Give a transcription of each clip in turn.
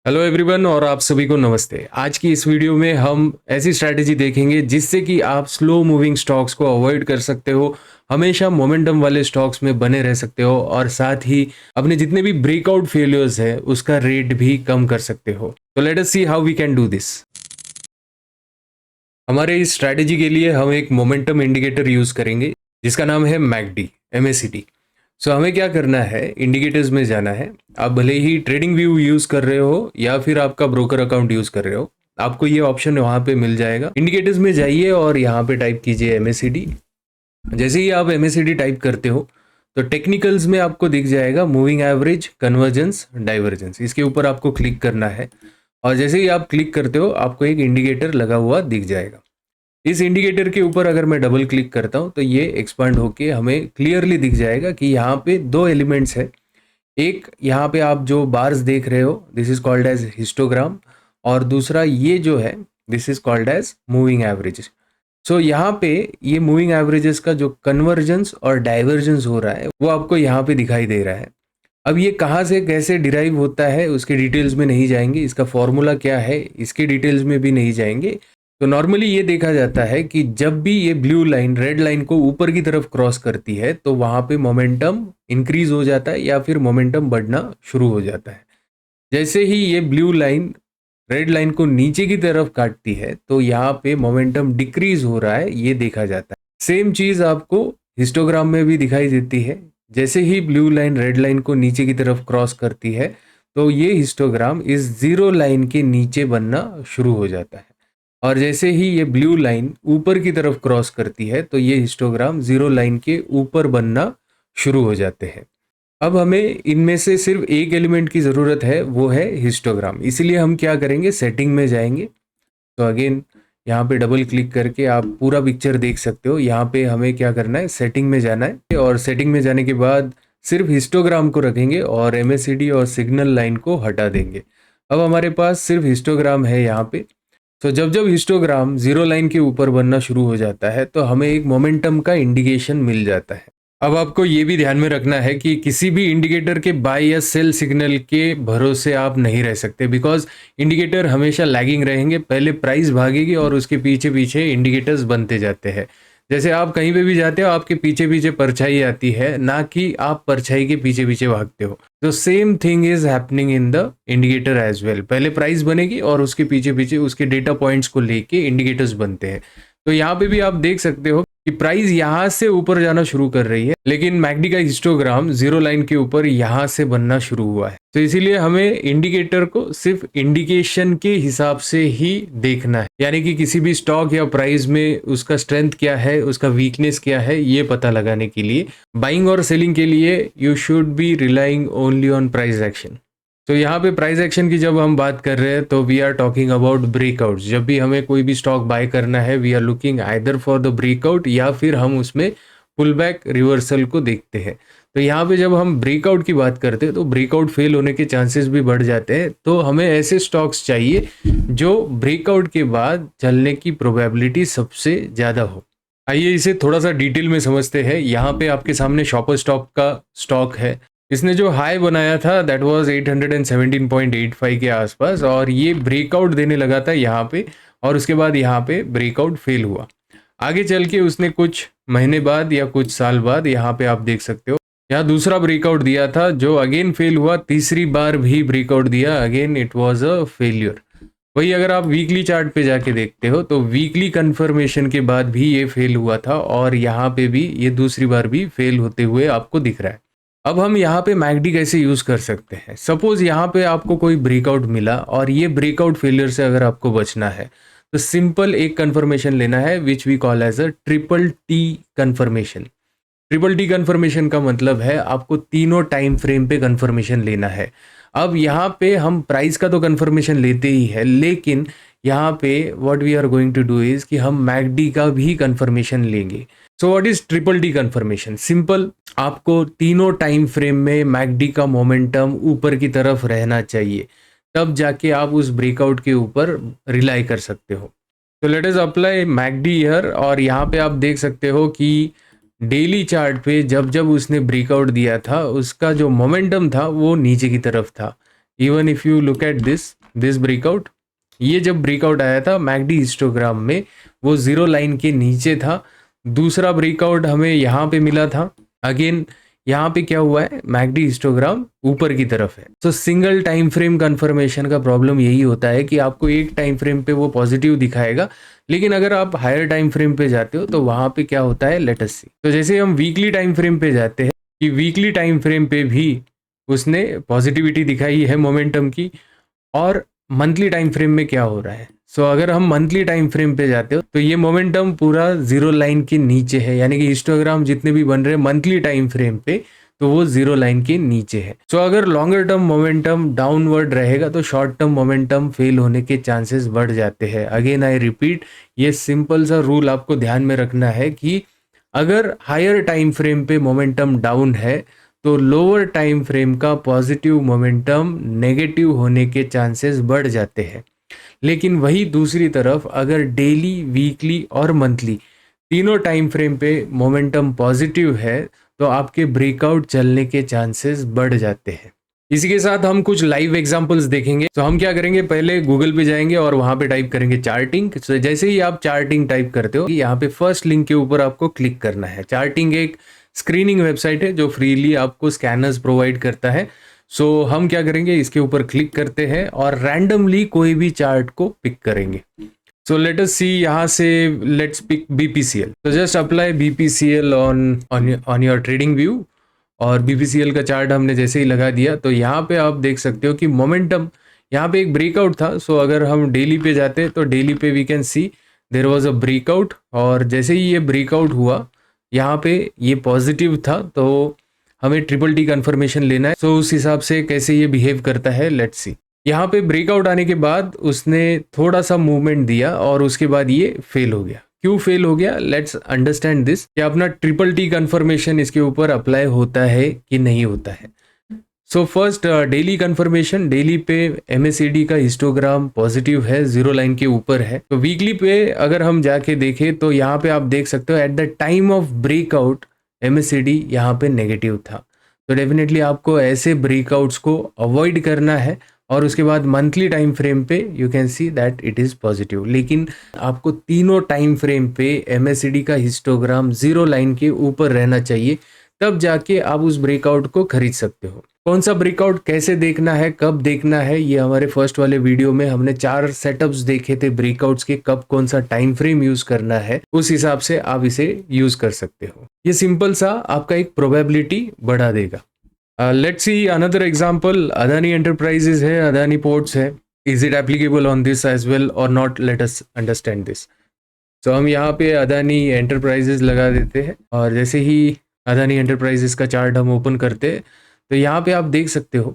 Hello everyone और आप सभी को नमस्ते। आज की इस वीडियो में हम ऐसी स्ट्रैटेजी देखेंगे जिससे कि आप स्लो मूविंग स्टॉक्स को अवॉइड कर सकते हो, हमेशा मोमेंटम वाले स्टॉक्स में बने रह सकते हो और साथ ही अपने जितने भी ब्रेकआउट फेलियर्स है उसका रेट भी कम कर सकते हो। तो let us see how we can do this. हमारे इस स्ट्रैटेजी के लिए हम एक मोमेंटम इंडिकेटर यूज करेंगे जिसका नाम है मैकडी MACD। सो हमें क्या करना है, इंडिकेटर्स में जाना है। आप भले ही ट्रेडिंग व्यू यूज कर रहे हो या फिर आपका ब्रोकर अकाउंट यूज कर रहे हो, आपको ये ऑप्शन वहां पे मिल जाएगा। इंडिकेटर्स में जाइए और यहाँ पे टाइप कीजिए MACD। जैसे ही आप MACD टाइप करते हो तो टेक्निकल्स में आपको दिख जाएगा मूविंग एवरेज, कन्वर्जेंस, डाइवर्जेंस। इसके ऊपर आपको क्लिक करना है और जैसे ही आप क्लिक करते हो आपको एक इंडिकेटर लगा हुआ दिख जाएगा। इस इंडिकेटर के ऊपर अगर मैं डबल क्लिक करता हूं तो ये एक्सपांड होके हमें क्लियरली दिख जाएगा कि यहाँ पे दो एलिमेंट्स है। एक यहाँ पे आप जो बार्स देख रहे हो this is called as histogram, और दूसरा ये जो है this is called as moving averages. So यहाँ पे ये मूविंग एवरेजेस का जो कन्वर्जेंस और डाइवर्जेंस हो रहा है वो आपको यहाँ पे दिखाई दे रहा है। अब ये कहाँ से कैसे डिराइव होता है उसके डिटेल्स में नहीं जाएंगे, इसका फॉर्मूला क्या है इसके डिटेल्स में भी नहीं जाएंगे। तो नॉर्मली ये देखा जाता है कि जब भी ये ब्लू लाइन रेड लाइन को ऊपर की तरफ क्रॉस करती है तो वहां पे मोमेंटम इंक्रीज हो जाता है या फिर मोमेंटम बढ़ना शुरू हो जाता है। जैसे ही ये ब्लू लाइन रेड लाइन को नीचे की तरफ काटती है तो यहाँ पे मोमेंटम डिक्रीज हो रहा है, ये देखा जाता है। सेम चीज आपको हिस्टोग्राम में भी दिखाई देती है। जैसे ही ब्लू लाइन रेड लाइन को नीचे की तरफ क्रॉस करती है तो ये हिस्टोग्राम इस जीरो लाइन के नीचे बनना शुरू हो जाता है, और जैसे ही ये ब्लू लाइन ऊपर की तरफ क्रॉस करती है तो ये हिस्टोग्राम जीरो लाइन के ऊपर बनना शुरू हो जाते हैं। अब हमें इनमें से सिर्फ एक एलिमेंट की ज़रूरत है, वो है हिस्टोग्राम। इसीलिए हम क्या करेंगे, सेटिंग में जाएंगे। तो अगेन यहाँ पे डबल क्लिक करके आप पूरा पिक्चर देख सकते हो। यहाँ पे हमें क्या करना है, सेटिंग में जाना है और सेटिंग में जाने के बाद सिर्फ हिस्टोग्राम को रखेंगे और MACD और सिग्नल लाइन को हटा देंगे। अब हमारे पास सिर्फ हिस्टोग्राम है यहाँ पे। तो जब जब हिस्टोग्राम जीरो लाइन के ऊपर बनना शुरू हो जाता है तो हमें एक मोमेंटम का इंडिकेशन मिल जाता है। अब आपको ये भी ध्यान में रखना है कि किसी भी इंडिकेटर के बाय या सेल सिग्नल के भरोसे आप नहीं रह सकते, बिकॉज इंडिकेटर हमेशा लैगिंग रहेंगे। पहले प्राइस भागेगी और उसके पीछे पीछे इंडिकेटर्स बनते जाते हैं। जैसे आप कहीं पे भी जाते हो आपके पीछे पीछे परछाई आती है, ना कि आप परछाई के पीछे पीछे भागते हो। तो same thing is happening in the indicator as well. पहले प्राइस बनेगी और उसके पीछे पीछे उसके डेटा पॉइंट्स को लेके इंडिकेटर्स बनते हैं। तो यहाँ पे भी आप देख सकते हो कि प्राइस यहाँ से ऊपर जाना शुरू कर रही है, लेकिन मैकडी का हिस्टोग्राम जीरो लाइन के ऊपर यहाँ से बनना शुरू हुआ है। तो इसीलिए हमें इंडिकेटर को सिर्फ इंडिकेशन के हिसाब से ही देखना है, यानी कि किसी भी स्टॉक या प्राइस में उसका स्ट्रेंथ क्या है, उसका वीकनेस क्या है, ये पता लगाने के लिए। बाइंग और सेलिंग के लिए you should be relying only on price action. तो यहाँ पे प्राइस एक्शन की जब हम बात कर रहे हैं तो we are talking about breakout. जब भी हमें कोई भी स्टॉक बाय करना है we are looking either for the breakout या फिर हम उसमें पुल बैक रिवर्सल को देखते हैं। तो यहाँ पे जब हम ब्रेकआउट की बात करते हैं तो ब्रेकआउट फेल होने के चांसेस भी बढ़ जाते हैं। तो हमें ऐसे स्टॉक्स चाहिए जो ब्रेकआउट के बाद चलने की प्रोबेबिलिटी सबसे ज़्यादा हो। आइए इसे थोड़ा सा डिटेल में समझते हैं। यहाँ पे आपके सामने शॉपर स्टॉक का स्टॉक है। इसने जो हाई बनाया था दैट वाज 817.85 के आसपास, और ये ब्रेकआउट देने लगा था यहाँ पे, और उसके बाद यहाँ पे ब्रेकआउट फेल हुआ। आगे चल के उसने कुछ महीने बाद या कुछ साल बाद यहाँ पे आप देख सकते हो यहाँ दूसरा ब्रेकआउट दिया था जो अगेन फेल हुआ। तीसरी बार भी ब्रेकआउट दिया, again it was a failure. वही अगर आप वीकली चार्ट पे जाके देखते हो तो वीकली कंफर्मेशन के बाद भी ये फेल हुआ था और यहाँ पे भी ये दूसरी बार भी फेल होते हुए आपको दिख रहा है। अब हम यहाँ पे मैकडी कैसे यूज कर सकते हैं। सपोज यहाँ पे आपको कोई ब्रेकआउट मिला और ये ब्रेकआउट फेलियर से अगर आपको बचना है तो सिंपल एक कंफर्मेशन लेना है which we call as a triple T confirmation. Triple T confirmation का मतलब है आपको तीनों टाइम फ्रेम पे कंफर्मेशन लेना है। अब यहाँ पे हम प्राइस का तो कंफर्मेशन लेते ही है, लेकिन यहाँ पे what we are going to do is कि हम मैकडी का भी कंफर्मेशन लेंगे। So what is triple T confirmation? Simple, आपको तीनों टाइम फ्रेम में मैकडी का मोमेंटम ऊपर की तरफ रहना चाहिए, तब जाके आप उस ब्रेकआउट के ऊपर रिलाई कर सकते हो। तो let us apply McD here, और यहाँ पे आप देख सकते हो कि डेली चार्ट पे जब जब उसने ब्रेकआउट दिया था उसका जो मोमेंटम था वो नीचे की तरफ था। Even if you look at this breakout, ये जब ब्रेकआउट आया था मैकडी हिस्टोग्राम में वो जीरो लाइन के नीचे था। दूसरा ब्रेकआउट हमें यहाँ पे मिला था, अगेन यहाँ पे क्या हुआ है, मैकडी हिस्टोग्राम ऊपर की तरफ है। तो सिंगल टाइम फ्रेम कन्फर्मेशन का प्रॉब्लम यही होता है कि आपको एक टाइम फ्रेम पे वो पॉजिटिव दिखाएगा, लेकिन अगर आप हायर टाइम फ्रेम पे जाते हो तो वहाँ पे क्या होता है, लेट अस सी। तो जैसे हम वीकली टाइम फ्रेम पे जाते हैं कि वीकली टाइम फ्रेम पे भी उसने पॉजिटिविटी दिखाई है मोमेंटम की, और मंथली टाइम फ्रेम में क्या हो रहा है। सो अगर हम मंथली टाइम फ्रेम पे जाते हो तो ये मोमेंटम पूरा जीरो लाइन के नीचे है, यानी कि हिस्टोग्राम जितने भी बन रहे हैं मंथली टाइम फ्रेम पे तो वो जीरो लाइन के नीचे है। सो अगर लॉन्गर टर्म मोमेंटम डाउनवर्ड रहेगा तो शॉर्ट टर्म मोमेंटम फेल होने के चांसेस बढ़ जाते हैं। अगेन आई रिपीट, ये सिंपल सा रूल आपको ध्यान में रखना है कि अगर हायर टाइम फ्रेम पे मोमेंटम डाउन है तो लोअर टाइम फ्रेम का पॉजिटिव मोमेंटम नेगेटिव होने के चांसेस बढ़ जाते हैं। लेकिन वही दूसरी तरफ अगर डेली, वीकली और मंथली तीनों टाइम फ्रेम पे मोमेंटम पॉजिटिव है तो आपके ब्रेकआउट चलने के चांसेस बढ़ जाते हैं। इसी के साथ हम कुछ लाइव एग्जांपल्स देखेंगे। तो हम क्या करेंगे, पहले गूगल पे जाएंगे और वहां पे टाइप करेंगे चार्टिंग। तो जैसे ही आप चार्टिंग टाइप करते हो, यहाँ पे फर्स्ट लिंक के ऊपर आपको क्लिक करना है। चार्टिंग एक स्क्रीनिंग वेबसाइट है जो फ्रीली आपको स्कैनर्स प्रोवाइड करता है। सो हम क्या करेंगे, इसके ऊपर क्लिक करते हैं और रैंडमली कोई भी चार्ट को पिक करेंगे। सो लेट अस सी, यहाँ से लेट्स पिक बीपीसीएल। तो just apply BPCL on your trading view, और बीपीसीएल का चार्ट हमने जैसे ही लगा दिया तो यहाँ पे आप देख सकते हो कि मोमेंटम यहाँ पे एक ब्रेकआउट था। सो अगर हम डेली पे जाते तो डेली पे we can see there was a breakout, और जैसे ही ये ब्रेकआउट हुआ यहाँ पे ये पॉजिटिव था, तो हमें ट्रिपल टी कंफर्मेशन लेना है। सो उस हिसाब से कैसे ये बिहेव करता है, लेट्स सी। यहाँ पे ब्रेकआउट आने के बाद उसने थोड़ा सा मूवमेंट दिया और उसके बाद ये फेल हो गया। क्यों फेल हो गया, लेट्स अंडरस्टैंड दिस, कि अपना ट्रिपल टी कंफर्मेशन इसके ऊपर अप्लाई होता है कि नहीं होता है। So first daily confirmation, daily पे एमएसईडी का हिस्टोग्राम पॉजिटिव है, जीरो लाइन के ऊपर है। तो वीकली पे अगर हम जाके देखें तो यहाँ पे आप देख सकते हो at the time of breakout MACD यहाँ पे नेगेटिव था। तो डेफिनेटली आपको ऐसे ब्रेकआउट्स को अवॉइड करना है, और उसके बाद मंथली टाइम फ्रेम पे you can see that it is positive. लेकिन आपको तीनों टाइम फ्रेम पे एमएसईडी का हिस्टोग्राम जीरो लाइन के ऊपर रहना चाहिए, तब जाके आप उस ब्रेकआउट को खरीद सकते हो। कौन सा ब्रेकआउट कैसे देखना है, कब देखना है, ये हमारे फर्स्ट वाले वीडियो में हमने 4 सेटअप्स देखे थे ब्रेकआउट्स के, कब कौन सा टाइम फ्रेम यूज करना है, उस हिसाब से आप इसे यूज कर सकते हो। ये सिंपल सा आपका एक प्रोबेबिलिटी बढ़ा देगा। Let's see another example, Adani enterprises है, अदानी पोर्ट्स है। Is it applicable on this as well और not, let us understand this. तो हम यहाँ पे अदानी एंटरप्राइजेज लगा देते हैं, और जैसे ही अदानी एंटरप्राइजेज का चार्ट हम ओपन करते हैं तो यहाँ पे आप देख सकते हो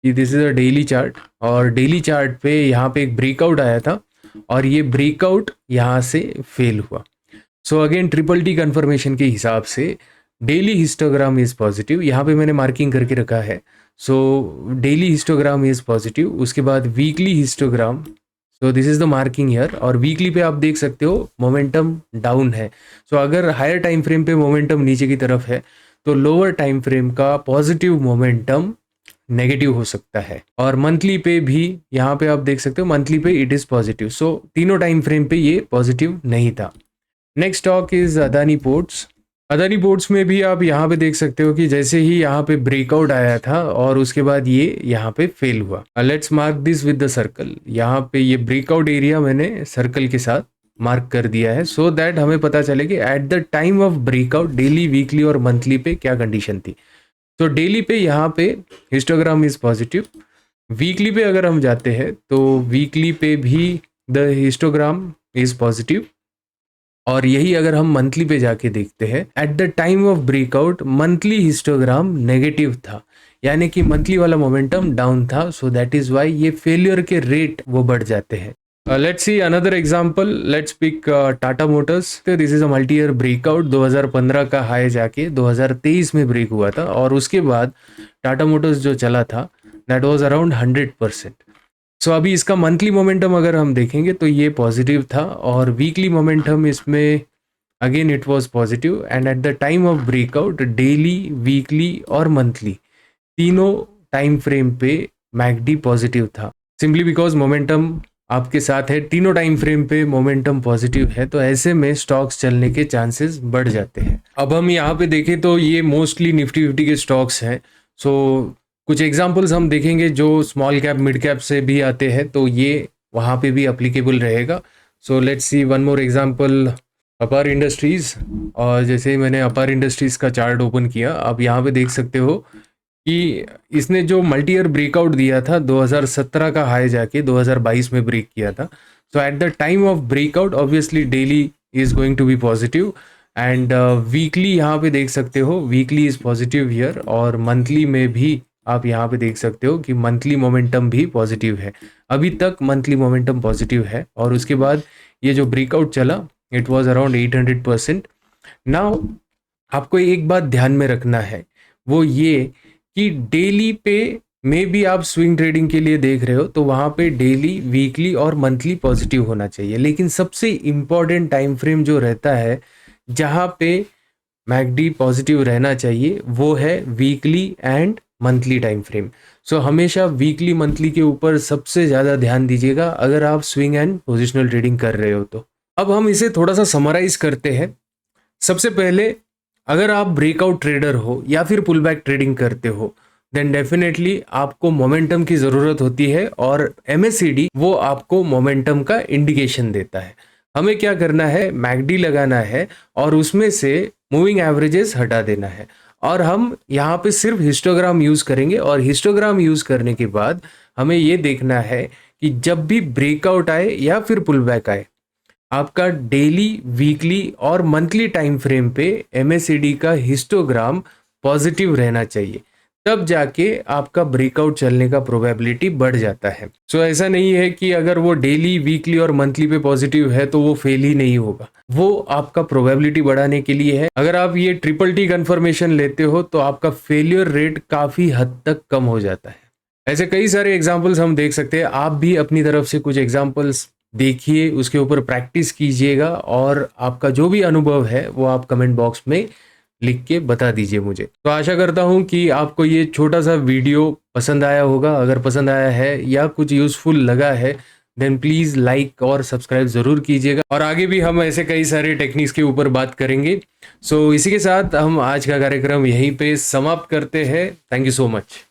कि this is a daily chart, और डेली चार्ट पे यहाँ पे एक ब्रेकआउट आया था और ये ब्रेकआउट यहाँ से फेल हुआ। So again triple T confirmation के हिसाब से डेली हिस्टोग्राम इज पॉजिटिव, यहाँ पे मैंने मार्किंग करके रखा है। So daily histogram is positive, उसके बाद weekly histogram, so this is the marking here, और वीकली पे आप देख सकते हो मोमेंटम डाउन है। सो अगर हायर टाइम फ्रेम पे मोमेंटम नीचे की तरफ है तो लोअर टाइम फ्रेम का पॉजिटिव मोमेंटम नेगेटिव हो सकता है। और मंथली पे भी यहाँ पे आप देख सकते हो मंथली पे इट इज पॉजिटिव। सो तीनों टाइम फ्रेम पे ये पॉजिटिव नहीं था। Next stock is Adani ports. Adani ports में भी आप यहाँ पे देख सकते हो कि जैसे ही यहाँ पे ब्रेकआउट आया था और उसके बाद ये यहाँ पे फेल हुआ। Let's mark this with the circle. यहाँ पे ये ब्रेकआउट एरिया मैंने सर्कल के साथ मार्क कर दिया है, सो दैट हमें पता चले कि eight the time of breakout daily, weekly और मंथली पे क्या कंडीशन थी। तो डेली पे यहाँ पे हिस्टोग्राम इज पॉजिटिव। वीकली पे अगर हम जाते हैं तो वीकली पे भी द हिस्टोग्राम इज पॉजिटिव, और यही अगर हम मंथली पे जाके देखते हैं at the time of breakout monthly histogram negative था, यानी कि मंथली वाला मोमेंटम डाउन था। सो दैट इज वाई ये फेलियर के रेट वो बढ़ जाते हैं। Let's see another example, let's pick Tata Motors. This is a multi year breakout, 2015 का हाई जाके 2023 में ब्रेक हुआ था, और उसके बाद टाटा मोटर्स जो चला था दैट वाज अराउंड 100%। सो अभी इसका मंथली मोमेंटम अगर हम देखेंगे तो ये पॉजिटिव था, और वीकली मोमेंटम इसमें again it was positive, and eight the time of breakout daily, weekly और मंथली तीनों टाइम फ्रेम पे मैकडी पॉजिटिव था, सिंपली बिकॉज मोमेंटम आपके साथ है, तीनों टाइम फ्रेम पे मोमेंटम पॉजिटिव है, तो ऐसे में स्टॉक्स चलने के चांसेस बढ़ जाते हैं। अब हम यहाँ पे देखें तो ये मोस्टली निफ्टी 50 के स्टॉक्स हैं। सो कुछ एग्जांपल्स हम देखेंगे जो स्मॉल कैप मिड कैप से भी आते हैं, तो ये वहाँ पे भी अप्लीकेबल रहेगा। So let's see one more example, अपार इंडस्ट्रीज। और जैसे ही मैंने अपार इंडस्ट्रीज का चार्ट ओपन किया, आप यहाँ पे देख सकते हो कि इसने जो मल्टी ईयर ब्रेकआउट दिया था 2017 का हाई जाके 2022 में ब्रेक किया था। So at the time of breakout obviously daily is going to be positive and weekly यहाँ पे देख सकते हो वीकली इज पॉजिटिव हियर, और मंथली में भी आप यहाँ पे देख सकते हो कि मंथली मोमेंटम भी पॉजिटिव है। अभी तक मंथली मोमेंटम पॉजिटिव है, और उसके बाद ये जो ब्रेकआउट चला इट वाज अराउंड 800%। नाउ आपको एक बात ध्यान में रखना है, वो ये कि डेली पे में भी आप स्विंग ट्रेडिंग के लिए देख रहे हो तो वहाँ पे डेली, वीकली और मंथली पॉजिटिव होना चाहिए। लेकिन सबसे इम्पॉर्टेंट टाइम फ्रेम जो रहता है जहाँ पे मैकडी पॉजिटिव रहना चाहिए वो है weekly and monthly time frame. So हमेशा वीकली मंथली के ऊपर सबसे ज़्यादा ध्यान दीजिएगा अगर आप स्विंग एंड पोजिशनल ट्रेडिंग कर रहे हो तो। अब हम इसे थोड़ा सा समराइज करते हैं। सबसे पहले, अगर आप ब्रेकआउट ट्रेडर हो या फिर पुल बैक ट्रेडिंग करते हो देन डेफिनेटली आपको मोमेंटम की ज़रूरत होती है, और MACD वो आपको मोमेंटम का इंडिकेशन देता है। हमें क्या करना है, मैकडी लगाना है और उसमें से मूविंग एवरेजेस हटा देना है, और हम यहाँ पे सिर्फ हिस्टोग्राम यूज़ करेंगे। और हिस्टोग्राम यूज़ करने के बाद हमें ये देखना है कि जब भी ब्रेकआउट आए या फिर पुल बैक आए, आपका डेली, वीकली और मंथली टाइम फ्रेम पे MACD का हिस्टोग्राम पॉजिटिव रहना चाहिए, तब जाके आपका ब्रेकआउट चलने का प्रोबेबिलिटी बढ़ जाता है। सो ऐसा नहीं है कि अगर वो डेली, वीकली और मंथली पे पॉजिटिव है तो वो फेल ही नहीं होगा, वो आपका प्रोबेबिलिटी बढ़ाने के लिए है। अगर आप ये TTT कंफर्मेशन लेते हो तो आपका फेलियर रेट काफ़ी हद तक कम हो जाता है। ऐसे कई सारे एग्जाम्पल्स हम देख सकते हैं, आप भी अपनी तरफ से कुछ एग्जाम्पल्स देखिए, उसके ऊपर प्रैक्टिस कीजिएगा, और आपका जो भी अनुभव है वो आप कमेंट बॉक्स में लिख के बता दीजिए मुझे। तो आशा करता हूँ कि आपको ये छोटा सा वीडियो पसंद आया होगा। अगर पसंद आया है या कुछ यूज़फुल लगा है देन प्लीज़ लाइक और सब्सक्राइब ज़रूर कीजिएगा, और आगे भी हम ऐसे कई सारे टेक्निक्स के ऊपर बात करेंगे। सो इसी के साथ हम आज का कार्यक्रम यहीं पे समाप्त करते हैं। Thank you so much.